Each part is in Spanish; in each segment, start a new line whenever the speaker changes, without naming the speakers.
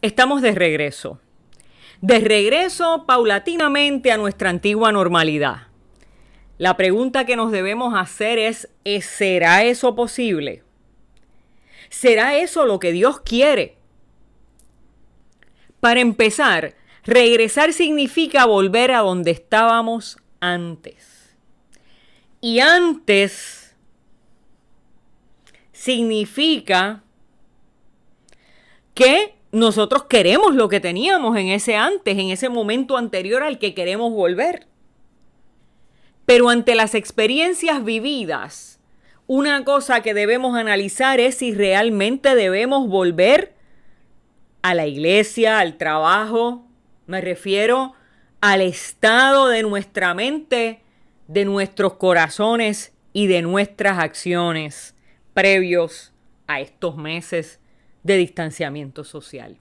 Estamos de regreso paulatinamente a nuestra antigua normalidad. La pregunta que nos debemos hacer es, ¿será eso posible? ¿Será eso lo que Dios quiere? Para empezar, regresar significa volver a donde estábamos antes. Y antes significa que nosotros queremos lo que teníamos en ese antes, en ese momento anterior al que queremos volver. Pero ante las experiencias vividas, una cosa que debemos analizar es si realmente debemos volver a la iglesia, al trabajo. Me refiero al estado de nuestra mente, de nuestros corazones y de nuestras acciones previos a estos meses de distanciamiento social.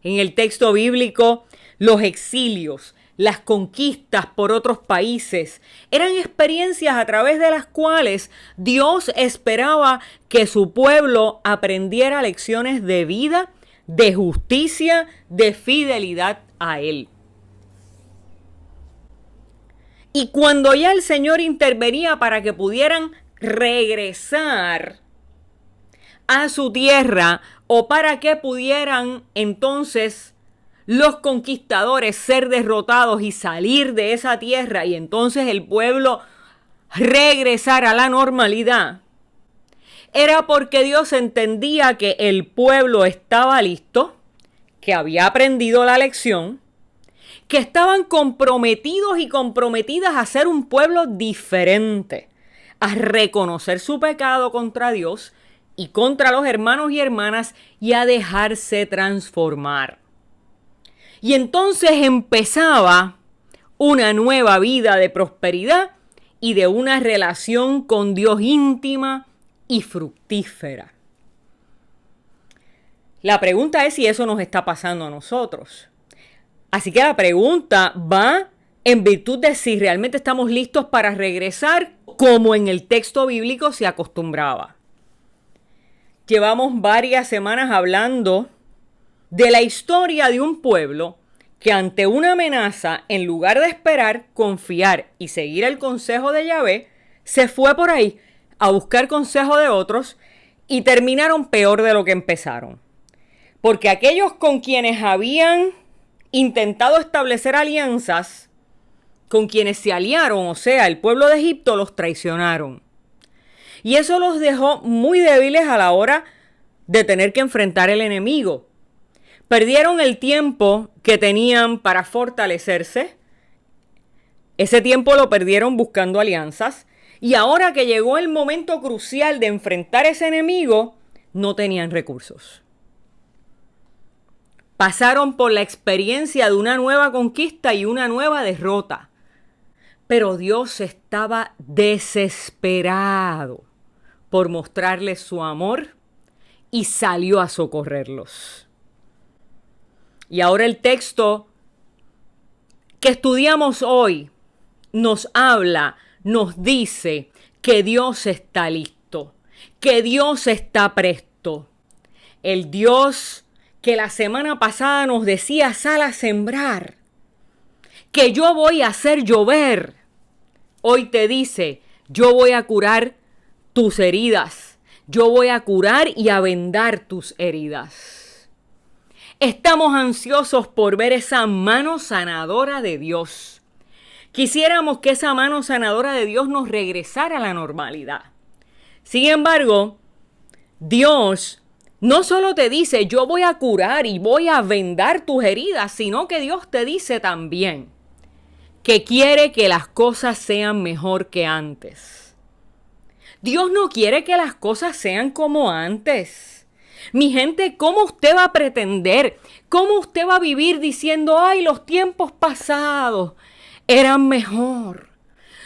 En el texto bíblico, los exilios, las conquistas por otros países, eran experiencias a través de las cuales Dios esperaba que su pueblo aprendiera lecciones de vida, de justicia, de fidelidad a Él. Y cuando ya el Señor intervenía para que pudieran regresar a su tierra o para que pudieran entonces los conquistadores ser derrotados y salir de esa tierra y entonces el pueblo regresar a la normalidad, era porque Dios entendía que el pueblo estaba listo, que había aprendido la lección, que estaban comprometidos y comprometidas a ser un pueblo diferente, a reconocer su pecado contra Dios y contra los hermanos y hermanas y a dejarse transformar. Y entonces empezaba una nueva vida de prosperidad y de una relación con Dios íntima y fructífera. La pregunta es si eso nos está pasando a nosotros. Así que la pregunta va en virtud de si realmente estamos listos para regresar como en el texto bíblico se acostumbraba. Llevamos varias semanas hablando de la historia de un pueblo que ante una amenaza, en lugar de esperar, confiar y seguir el consejo de Yahvé, se fue por ahí a buscar consejo de otros y terminaron peor de lo que empezaron. Porque aquellos con quienes habían intentado establecer alianzas, con quienes se aliaron, o sea, el pueblo de Egipto, los traicionaron. Y eso los dejó muy débiles a la hora de tener que enfrentar al enemigo. Perdieron el tiempo que tenían para fortalecerse. Ese tiempo lo perdieron buscando alianzas. Y ahora que llegó el momento crucial de enfrentar a ese enemigo, no tenían recursos. Pasaron por la experiencia de una nueva conquista y una nueva derrota. Pero Dios estaba desesperado por mostrarles su amor y salió a socorrerlos. Y ahora el texto que estudiamos hoy nos habla, nos dice que Dios está listo, que Dios está presto. El Dios que la semana pasada nos decía, sal a sembrar, que yo voy a hacer llover, hoy te dice, yo voy a curar tus heridas, yo voy a curar y a vendar tus heridas. Estamos ansiosos por ver esa mano sanadora de Dios. Quisiéramos que esa mano sanadora de Dios nos regresara a la normalidad. Sin embargo, Dios no solo te dice, yo voy a curar y voy a vendar tus heridas, sino que Dios te dice también que quiere que las cosas sean mejor que antes. Dios no quiere que las cosas sean como antes. Mi gente, ¿cómo usted va a pretender? ¿Cómo usted va a vivir diciendo, ay, los tiempos pasados eran mejor?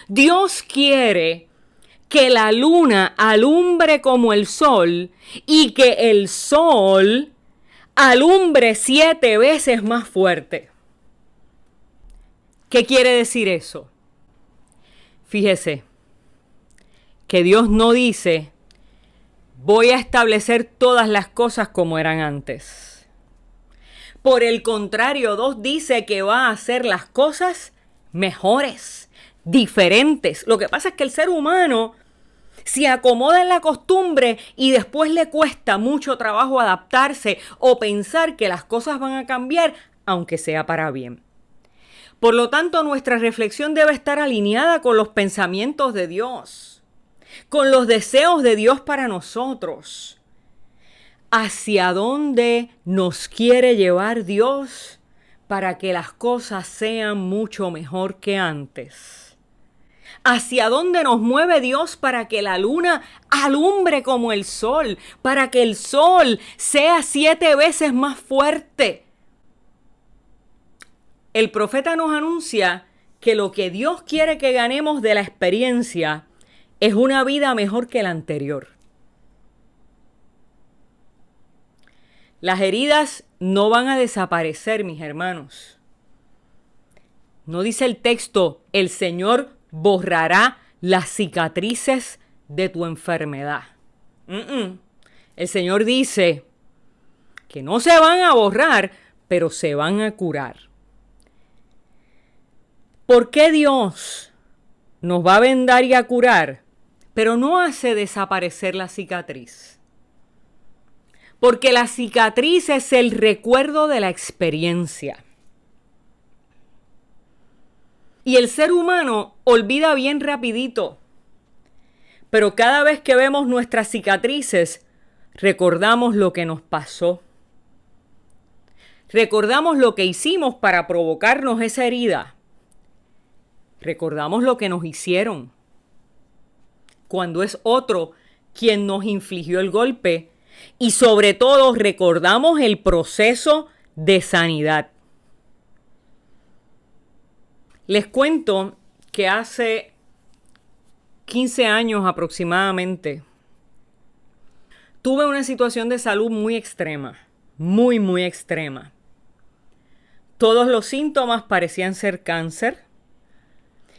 Dios quiere que la luna alumbre como el sol y que el sol alumbre 7 veces más fuerte. ¿Qué quiere decir eso? Fíjese que Dios no dice, voy a establecer todas las cosas como eran antes. Por el contrario, Dios dice que va a hacer las cosas mejores, diferentes. Lo que pasa es que el ser humano se acomoda en la costumbre y después le cuesta mucho trabajo adaptarse o pensar que las cosas van a cambiar, aunque sea para bien. Por lo tanto, nuestra reflexión debe estar alineada con los pensamientos de Dios, con los deseos de Dios para nosotros. ¿Hacia dónde nos quiere llevar Dios para que las cosas sean mucho mejor que antes? ¿Hacia dónde nos mueve Dios para que la luna alumbre como el sol? Para que el sol sea 7 veces más fuerte. El profeta nos anuncia que lo que Dios quiere que ganemos de la experiencia es una vida mejor que la anterior. Las heridas no van a desaparecer, mis hermanos. No dice el texto, el Señor borrará las cicatrices de tu enfermedad. El Señor dice que no se van a borrar, pero se van a curar. ¿Por qué Dios nos va a vendar y a curar, pero no hace desaparecer la cicatriz? Porque la cicatriz es el recuerdo de la experiencia. Y el ser humano olvida bien rapidito. Pero cada vez que vemos nuestras cicatrices, recordamos lo que nos pasó. Recordamos lo que hicimos para provocarnos esa herida. Recordamos lo que nos hicieron. Cuando es otro quien nos infligió el golpe. Y sobre todo recordamos el proceso de sanidad. Les cuento que hace 15 años aproximadamente tuve una situación de salud muy extrema, muy extrema. Todos los síntomas parecían ser cáncer.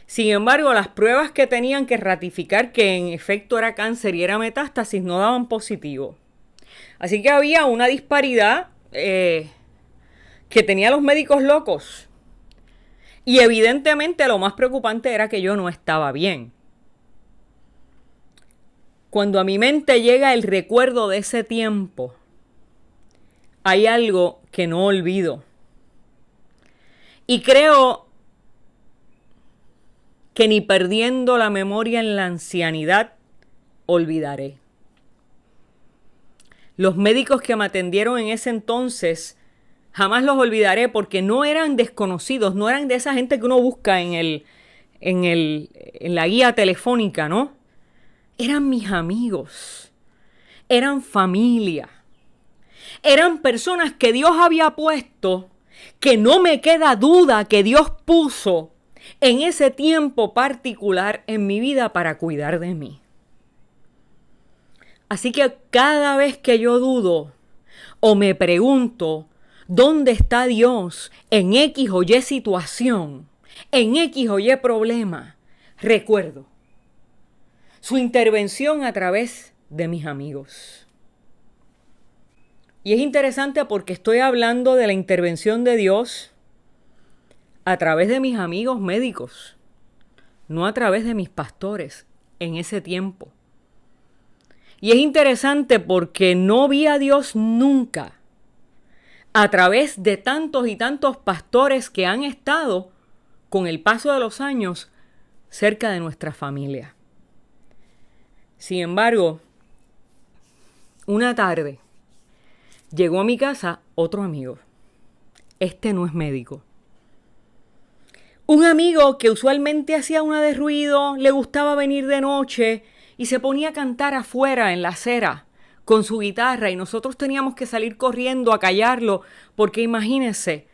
Sin embargo, las pruebas que tenían que ratificar que en efecto era cáncer y era metástasis no daban positivo. Así que había una disparidad que tenía a los médicos locos. Y evidentemente lo más preocupante era que yo no estaba bien. Cuando a mi mente llega el recuerdo de ese tiempo, hay algo que no olvido. Y creo que ni perdiendo la memoria en la ancianidad, olvidaré. Los médicos que me atendieron en ese entonces, jamás los olvidaré porque no eran desconocidos, no eran de esa gente que uno busca en la guía telefónica, ¿no? Eran mis amigos, eran familia, eran personas que Dios había puesto, que no me queda duda que Dios puso en ese tiempo particular en mi vida para cuidar de mí. Así que cada vez que yo dudo o me pregunto dónde está Dios en X o Y situación, en X o Y problema, recuerdo su intervención a través de mis amigos. Y es interesante porque estoy hablando de la intervención de Dios a través de mis amigos médicos, no a través de mis pastores en ese tiempo. Y es interesante porque no vi a Dios nunca a través de tantos y tantos pastores que han estado con el paso de los años cerca de nuestra familia. Sin embargo, una tarde llegó a mi casa otro amigo. Este no es médico. Un amigo que usualmente hacía una de ruido, le gustaba venir de noche y se ponía a cantar afuera en la acera con su guitarra y nosotros teníamos que salir corriendo a callarlo porque imagínense,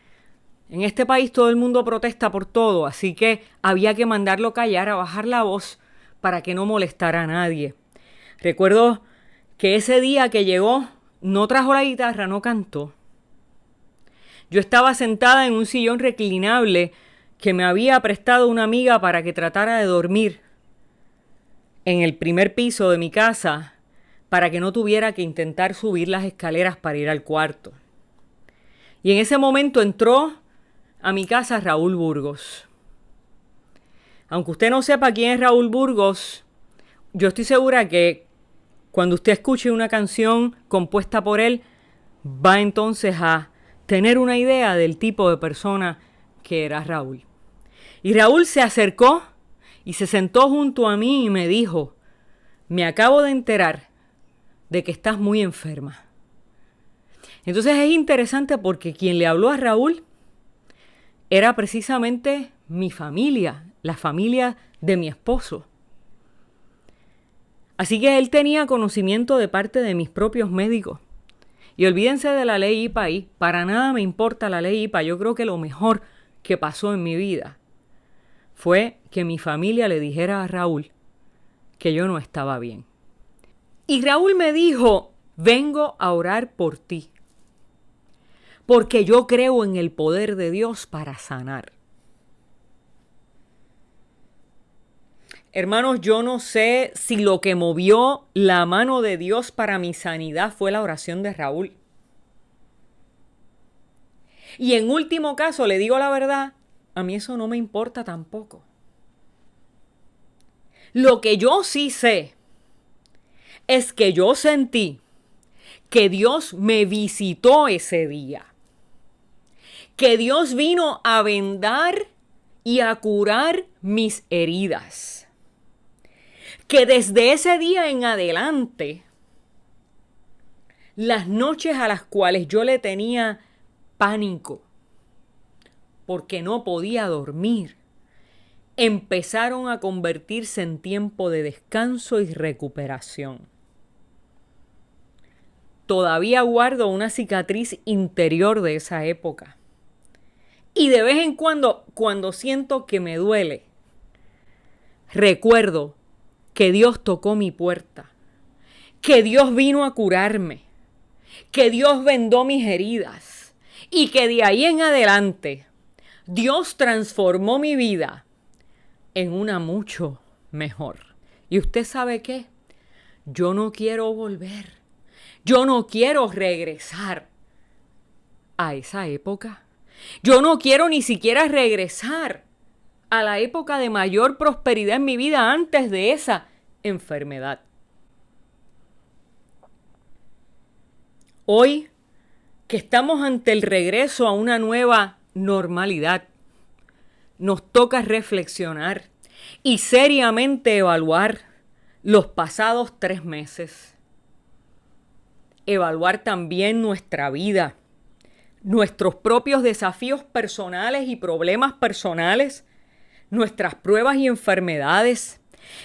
en este país todo el mundo protesta por todo, así que había que mandarlo callar, a bajar la voz para que no molestara a nadie. Recuerdo que ese día que llegó no trajo la guitarra, no cantó. Yo estaba sentada en un sillón reclinable que me había prestado una amiga para que tratara de dormir en el primer piso de mi casa para que no tuviera que intentar subir las escaleras para ir al cuarto. Y en ese momento entró a mi casa Raúl Burgos. Aunque usted no sepa quién es Raúl Burgos, yo estoy segura que cuando usted escuche una canción compuesta por él, va entonces a tener una idea del tipo de persona que era Raúl. Y Raúl se acercó y se sentó junto a mí y me dijo: me acabo de enterar de que estás muy enferma. Entonces es interesante porque quien le habló a Raúl era precisamente mi familia, la familia de mi esposo. Así que él tenía conocimiento de parte de mis propios médicos. Y olvídense de la ley IPA ahí. Para nada me importa la ley IPA. Yo creo que lo mejor que pasó en mi vida fue que mi familia le dijera a Raúl que yo no estaba bien. Y Raúl me dijo: vengo a orar por ti, porque yo creo en el poder de Dios para sanar. Hermanos, yo no sé si lo que movió la mano de Dios para mi sanidad fue la oración de Raúl. Y en último caso, le digo la verdad, a mí eso no me importa tampoco. Lo que yo sí sé es que yo sentí que Dios me visitó ese día. Que Dios vino a vendar y a curar mis heridas. Que desde ese día en adelante, las noches a las cuales yo le tenía pánico, porque no podía dormir, empezaron a convertirse en tiempo de descanso y recuperación. Todavía guardo una cicatriz interior de esa época. Y de vez en cuando siento que me duele, recuerdo que Dios tocó mi puerta, que Dios vino a curarme, que Dios vendó mis heridas y que de ahí en adelante Dios transformó mi vida en una mucho mejor. ¿Y usted sabe qué? Yo no quiero volver. Yo no quiero regresar a esa época. Yo no quiero ni siquiera regresar a la época de mayor prosperidad en mi vida antes de esa enfermedad. Hoy, que estamos ante el regreso a una nueva normalidad, nos toca reflexionar y seriamente evaluar los pasados 3 meses. Evaluar también nuestra vida, nuestros propios desafíos personales y problemas personales, nuestras pruebas y enfermedades,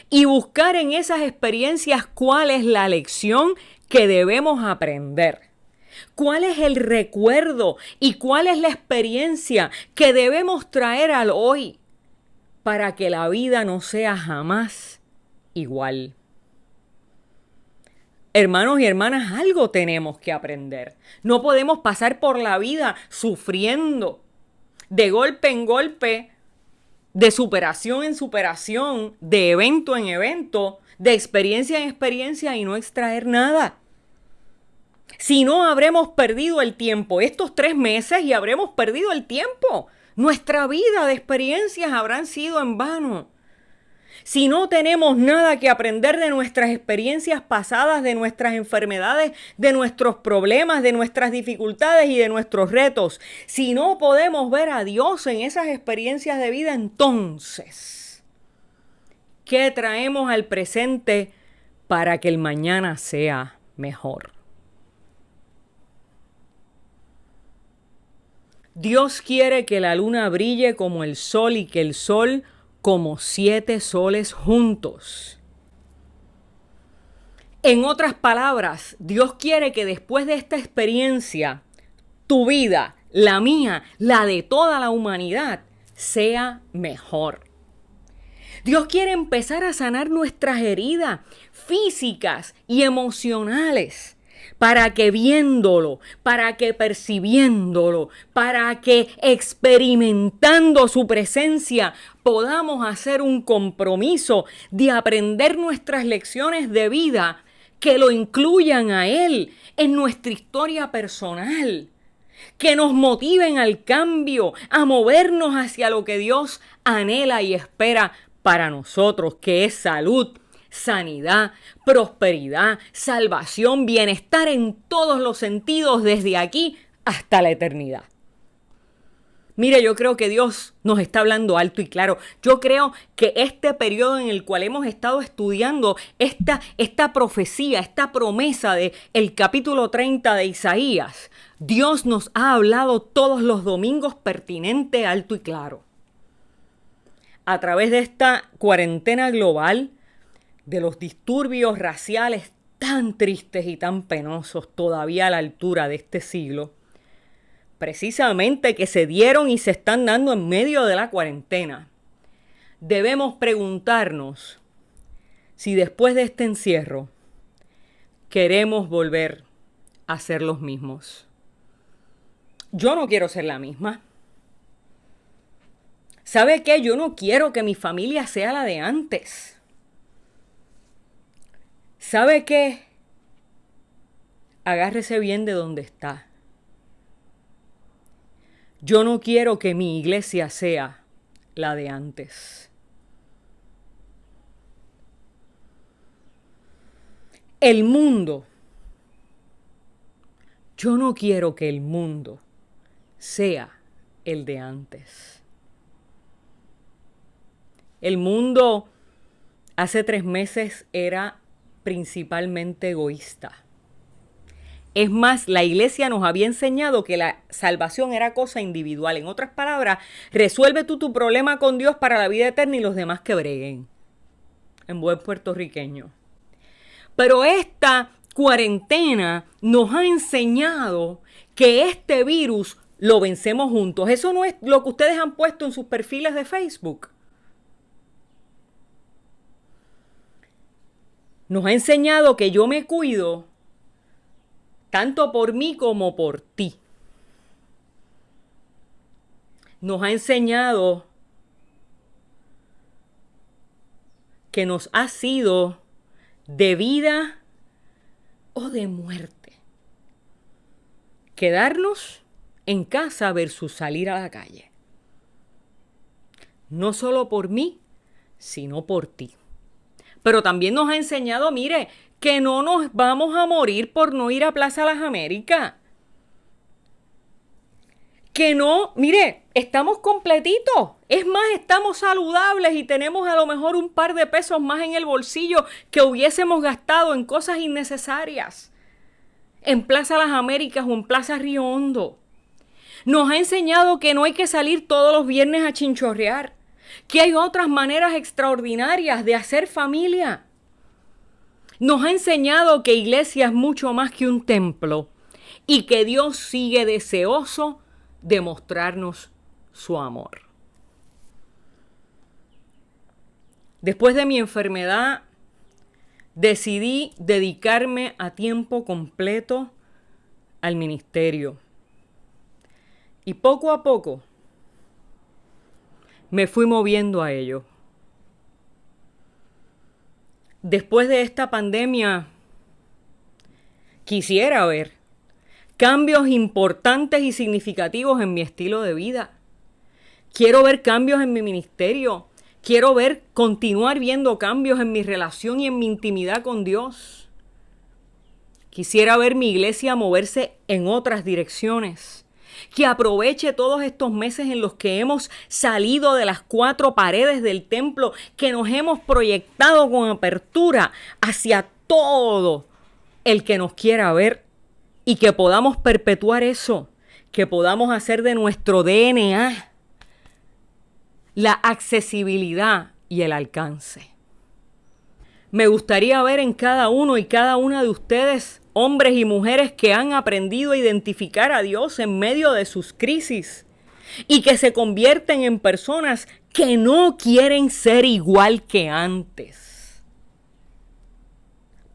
y buscar en esas experiencias cuál es la lección que debemos aprender, cuál es el recuerdo y cuál es la experiencia que debemos traer al hoy para que la vida no sea jamás igual. Hermanos y hermanas, algo tenemos que aprender. No podemos pasar por la vida sufriendo de golpe en golpe, de superación en superación, de evento en evento, de experiencia en experiencia y no extraer nada. Si no, habremos perdido el tiempo estos 3 meses y habremos perdido el tiempo. Nuestra vida de experiencias habrán sido en vano. Si no tenemos nada que aprender de nuestras experiencias pasadas, de nuestras enfermedades, de nuestros problemas, de nuestras dificultades y de nuestros retos, si no podemos ver a Dios en esas experiencias de vida, entonces, ¿qué traemos al presente para que el mañana sea mejor? Dios quiere que la luna brille como el sol y que el sol como 7 soles juntos. En otras palabras, Dios quiere que después de esta experiencia, tu vida, la mía, la de toda la humanidad, sea mejor. Dios quiere empezar a sanar nuestras heridas físicas y emocionales, para que viéndolo, para que percibiéndolo, para que experimentando su presencia podamos hacer un compromiso de aprender nuestras lecciones de vida que lo incluyan a Él en nuestra historia personal, que nos motiven al cambio, a movernos hacia lo que Dios anhela y espera para nosotros, que es salud, sanidad, prosperidad, salvación, bienestar en todos los sentidos, desde aquí hasta la eternidad. Mire, yo creo que Dios nos está hablando alto y claro. Yo creo que este periodo en el cual hemos estado estudiando esta profecía, esta promesa del capítulo 30 de Isaías, Dios nos ha hablado todos los domingos pertinente, alto y claro. A través de esta cuarentena global, de los disturbios raciales tan tristes y tan penosos todavía a la altura de este siglo, precisamente que se dieron y se están dando en medio de la cuarentena, debemos preguntarnos si después de este encierro queremos volver a ser los mismos. Yo no quiero ser la misma. ¿Sabe qué? Yo no quiero que mi familia sea la de antes. ¿Sabe qué? Agárrese bien de donde está. Yo no quiero que mi iglesia sea la de antes. El mundo. Yo no quiero que el mundo sea el de antes. El mundo hace 3 meses era principalmente egoísta. Es más, la iglesia nos había enseñado que la salvación era cosa individual. En otras palabras, resuelve tú tu problema con Dios para la vida eterna y los demás que breguen. En buen puertorriqueño. Pero esta cuarentena nos ha enseñado que este virus lo vencemos juntos. Eso no es lo que ustedes han puesto en sus perfiles de Facebook. Nos ha enseñado que yo me cuido tanto por mí como por ti. Nos ha enseñado que nos ha sido de vida o de muerte. Quedarnos en casa versus salir a la calle. No solo por mí, sino por ti. Pero también nos ha enseñado, mire, que no nos vamos a morir por no ir a Plaza Las Américas. Que no, mire, estamos completitos. Es más, estamos saludables y tenemos a lo mejor un par de pesos más en el bolsillo que hubiésemos gastado en cosas innecesarias. En Plaza Las Américas o en Plaza Río Hondo. Nos ha enseñado que no hay que salir todos los viernes a chinchorrear. Que hay otras maneras extraordinarias de hacer familia. Nos ha enseñado que iglesia es mucho más que un templo y que Dios sigue deseoso de mostrarnos su amor. Después de mi enfermedad, decidí dedicarme a tiempo completo al ministerio. Y poco a poco me fui moviendo a ello. Después de esta pandemia, quisiera ver cambios importantes y significativos en mi estilo de vida. Quiero ver cambios en mi ministerio. Quiero continuar viendo cambios en mi relación y en mi intimidad con Dios. Quisiera ver mi iglesia moverse en otras direcciones. Que aproveche todos estos meses en los que hemos salido de las 4 paredes del templo, que nos hemos proyectado con apertura hacia todo el que nos quiera ver y que podamos perpetuar eso, que podamos hacer de nuestro DNA la accesibilidad y el alcance. Me gustaría ver en cada uno y cada una de ustedes hombres y mujeres que han aprendido a identificar a Dios en medio de sus crisis y que se convierten en personas que no quieren ser igual que antes.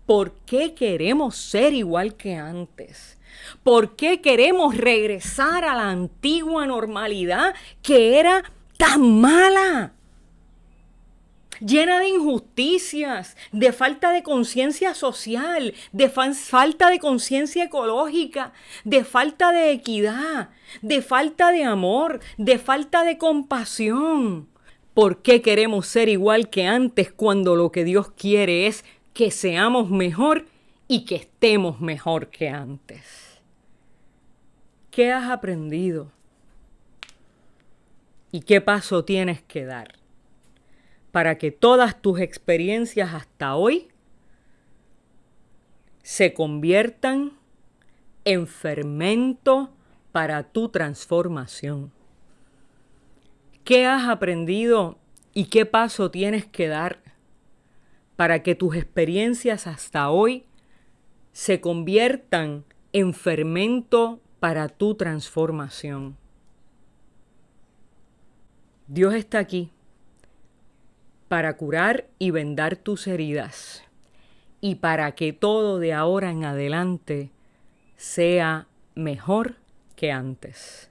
¿Por qué queremos ser igual que antes? ¿Por qué queremos regresar a la antigua normalidad que era tan mala? llena de injusticias, de falta de conciencia social, de falta de conciencia ecológica, de falta de equidad, de falta de amor, de falta de compasión. ¿Por qué queremos ser igual que antes cuando lo que Dios quiere es que seamos mejor y que estemos mejor que antes? ¿Qué has aprendido? ¿Y qué paso tienes que dar para que todas tus experiencias hasta hoy se conviertan en fermento para tu transformación? ¿Qué has aprendido y qué paso tienes que dar para que tus experiencias hasta hoy se conviertan en fermento para tu transformación? Dios está aquí para curar y vendar tus heridas y para que todo de ahora en adelante sea mejor que antes.